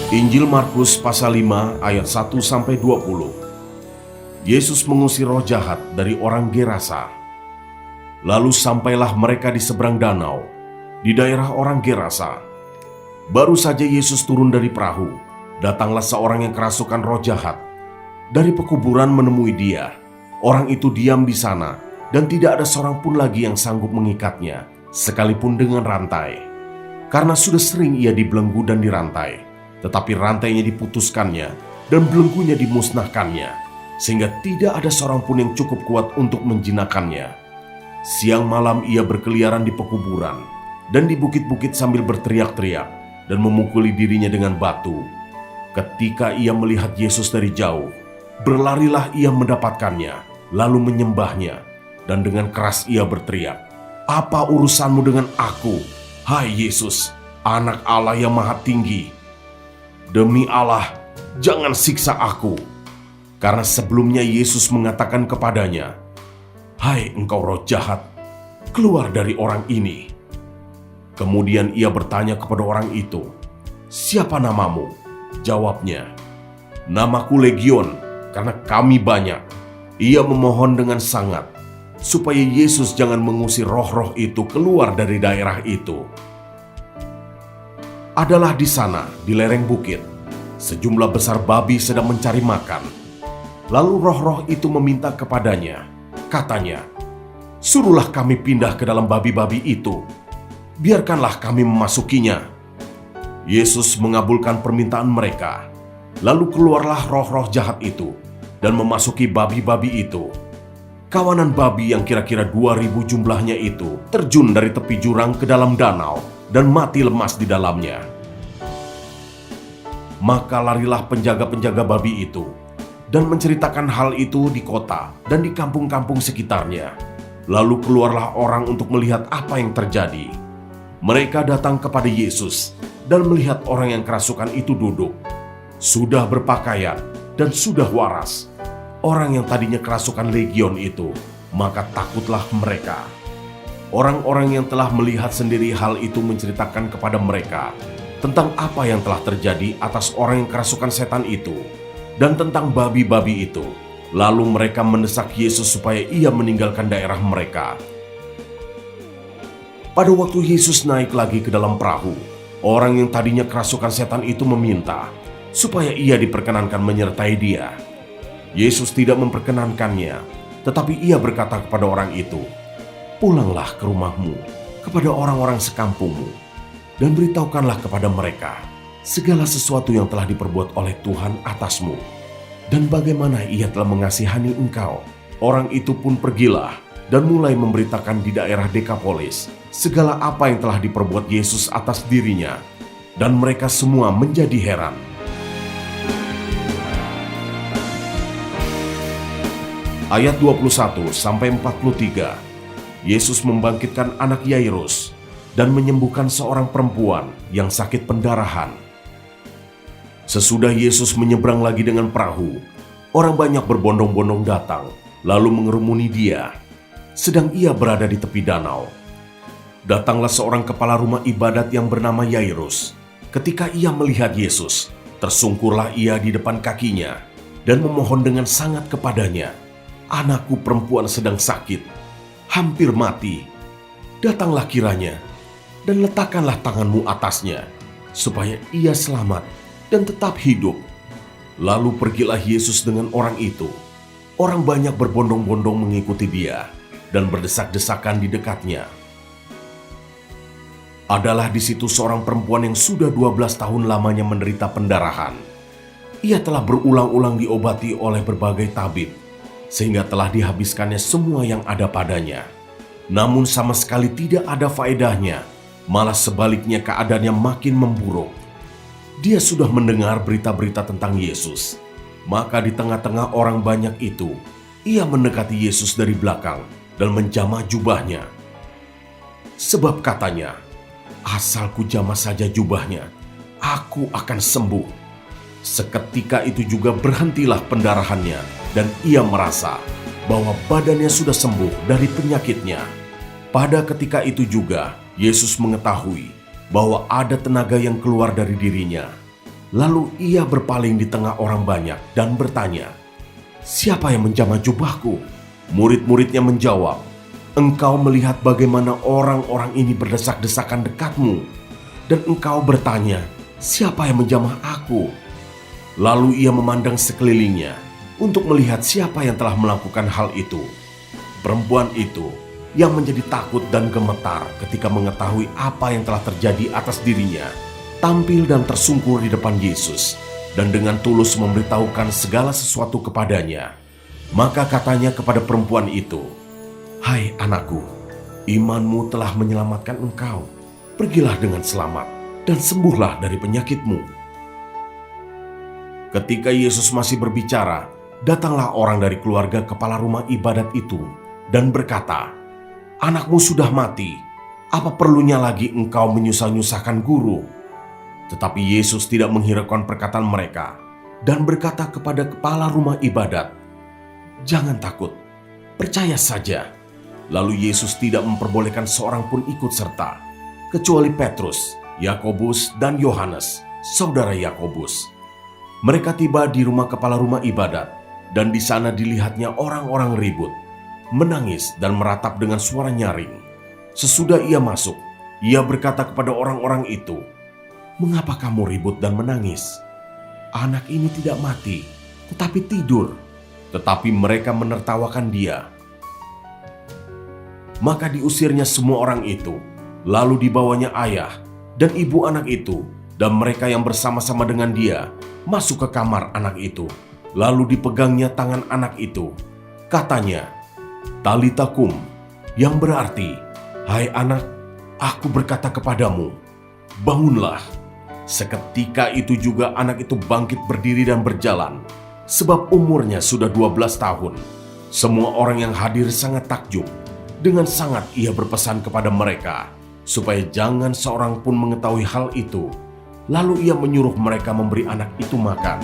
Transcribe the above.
Injil Markus pasal 5 ayat 1-20. Yesus mengusir roh jahat dari orang Gerasa. Lalu sampailah mereka di seberang danau, di daerah orang Gerasa. Baru saja Yesus turun dari perahu, datanglah seorang yang kerasukan roh jahat. Dari pekuburan menemui dia. Orang itu diam di sana, dan tidak ada seorang pun lagi yang sanggup mengikatnya, sekalipun dengan rantai. Karena sudah sering ia dibelenggu dan dirantai, tetapi rantainya diputuskannya dan belenggunya dimusnahkannya, sehingga tidak ada seorang pun yang cukup kuat untuk menjinakkannya. Siang malam ia berkeliaran di pekuburan dan di bukit-bukit sambil berteriak-teriak dan memukuli dirinya dengan batu. Ketika ia melihat Yesus dari jauh, berlarilah ia mendapatkannya, lalu menyembahnya, dan dengan keras ia berteriak, "Apa urusanmu dengan aku, hai Yesus, Anak Allah yang Maha Tinggi? Demi Allah, jangan siksa aku." Karena sebelumnya Yesus mengatakan kepadanya, "Hai engkau roh jahat, keluar dari orang ini." Kemudian ia bertanya kepada orang itu, "Siapa namamu?" Jawabnya, "Namaku Legion, karena kami banyak." Ia memohon dengan sangat, supaya Yesus jangan mengusir roh-roh itu keluar dari daerah itu. Adalah di sana, di lereng bukit, sejumlah besar babi sedang mencari makan. Lalu roh-roh itu meminta kepadanya, katanya, "Suruhlah kami pindah ke dalam babi-babi itu. Biarkanlah kami memasukinya." Yesus mengabulkan permintaan mereka. Lalu keluarlah roh-roh jahat itu dan memasuki babi-babi itu. Kawanan babi yang kira-kira 2.000 jumlahnya itu terjun dari tepi jurang ke dalam danau dan mati lemas di dalamnya. Maka larilah penjaga-penjaga babi itu dan menceritakan hal itu di kota dan di kampung-kampung sekitarnya. Lalu keluarlah orang untuk melihat apa yang terjadi. Mereka datang kepada Yesus dan melihat orang yang kerasukan itu duduk, sudah berpakaian dan sudah waras. Orang yang tadinya kerasukan legion itu, maka takutlah mereka. Orang-orang yang telah melihat sendiri hal itu menceritakan kepada mereka tentang apa yang telah terjadi atas orang yang kerasukan setan itu dan tentang babi-babi itu. Lalu mereka mendesak Yesus supaya ia meninggalkan daerah mereka. Pada waktu Yesus naik lagi ke dalam perahu, orang yang tadinya kerasukan setan itu meminta supaya ia diperkenankan menyertai dia. Yesus tidak memperkenankannya, tetapi ia berkata kepada orang itu, "Pulanglah ke rumahmu, kepada orang-orang sekampungmu, dan beritahukanlah kepada mereka segala sesuatu yang telah diperbuat oleh Tuhan atasmu, dan bagaimana ia telah mengasihani engkau." Orang itu pun pergilah dan mulai memberitakan di daerah Dekapolis segala apa yang telah diperbuat Yesus atas dirinya, dan mereka semua menjadi heran. Ayat 21-43, Yesus membangkitkan anak Yairus dan menyembuhkan seorang perempuan yang sakit pendarahan. Sesudah Yesus menyeberang lagi dengan perahu, orang banyak berbondong-bondong datang, lalu mengerumuni dia, sedang ia berada di tepi danau. Datanglah seorang kepala rumah ibadat yang bernama Yairus. Ketika ia melihat Yesus, tersungkurlah ia di depan kakinya dan memohon dengan sangat kepadanya, "Anakku perempuan sedang sakit, hampir mati. Datanglah kiranya dan letakkanlah tanganmu atasnya, supaya ia selamat dan tetap hidup." Lalu pergilah Yesus dengan orang itu. Orang banyak berbondong-bondong mengikuti dia dan berdesak-desakan di dekatnya. Adalah di situ seorang perempuan yang sudah 12 tahun lamanya menderita pendarahan. Ia telah berulang-ulang diobati oleh berbagai tabib, sehingga telah dihabiskannya semua yang ada padanya. Namun sama sekali tidak ada faedahnya, malah sebaliknya keadaannya makin memburuk. Dia sudah mendengar berita-berita tentang Yesus. Maka di tengah-tengah orang banyak itu, ia mendekati Yesus dari belakang dan menjamah jubahnya. Sebab katanya, "Asal ku jamah saja jubahnya, aku akan sembuh." Seketika itu juga berhentilah pendarahannya, dan ia merasa bahwa badannya sudah sembuh dari penyakitnya. Pada ketika itu juga, Yesus mengetahui bahwa ada tenaga yang keluar dari dirinya. Lalu ia berpaling di tengah orang banyak dan bertanya, "Siapa yang menjamah jubahku?" Murid-muridnya menjawab, "Engkau melihat bagaimana orang-orang ini berdesak-desakan dekatmu, dan engkau bertanya, 'Siapa yang menjamah aku?'" Lalu ia memandang sekelilingnya untuk melihat siapa yang telah melakukan hal itu. Perempuan itu yang menjadi takut dan gemetar ketika mengetahui apa yang telah terjadi atas dirinya, tampil dan tersungkur di depan Yesus dan dengan tulus memberitahukan segala sesuatu kepadanya. Maka katanya kepada perempuan itu, "Hai anakku, imanmu telah menyelamatkan engkau. Pergilah dengan selamat dan sembuhlah dari penyakitmu." Ketika Yesus masih berbicara, datanglah orang dari keluarga kepala rumah ibadat itu dan berkata, "Anakmu sudah mati. Apa perlunya lagi engkau menyusah-nyusahkan guru?" Tetapi Yesus tidak menghiraukan perkataan mereka dan berkata kepada kepala rumah ibadat, "Jangan takut, percaya saja." Lalu Yesus tidak memperbolehkan seorang pun ikut serta, kecuali Petrus, Yakobus, dan Yohanes, saudara Yakobus. Mereka tiba di rumah kepala rumah ibadat, dan di sana dilihatnya orang-orang ribut, menangis dan meratap dengan suara nyaring. Sesudah ia masuk, ia berkata kepada orang-orang itu, "Mengapa kamu ribut dan menangis? Anak ini tidak mati, tetapi tidur." Tetapi mereka menertawakan dia. Maka diusirnya semua orang itu, lalu dibawanya ayah dan ibu anak itu, dan mereka yang bersama-sama dengan dia masuk ke kamar anak itu. Lalu dipegangnya tangan anak itu. Katanya, "Talita kum," yang berarti, "Hai anak, aku berkata kepadamu, bangunlah." Seketika itu juga anak itu bangkit berdiri dan berjalan, sebab umurnya sudah 12 tahun. Semua orang yang hadir sangat takjub. Dengan sangat ia berpesan kepada mereka, supaya jangan seorang pun mengetahui hal itu. Lalu ia menyuruh mereka memberi anak itu makan.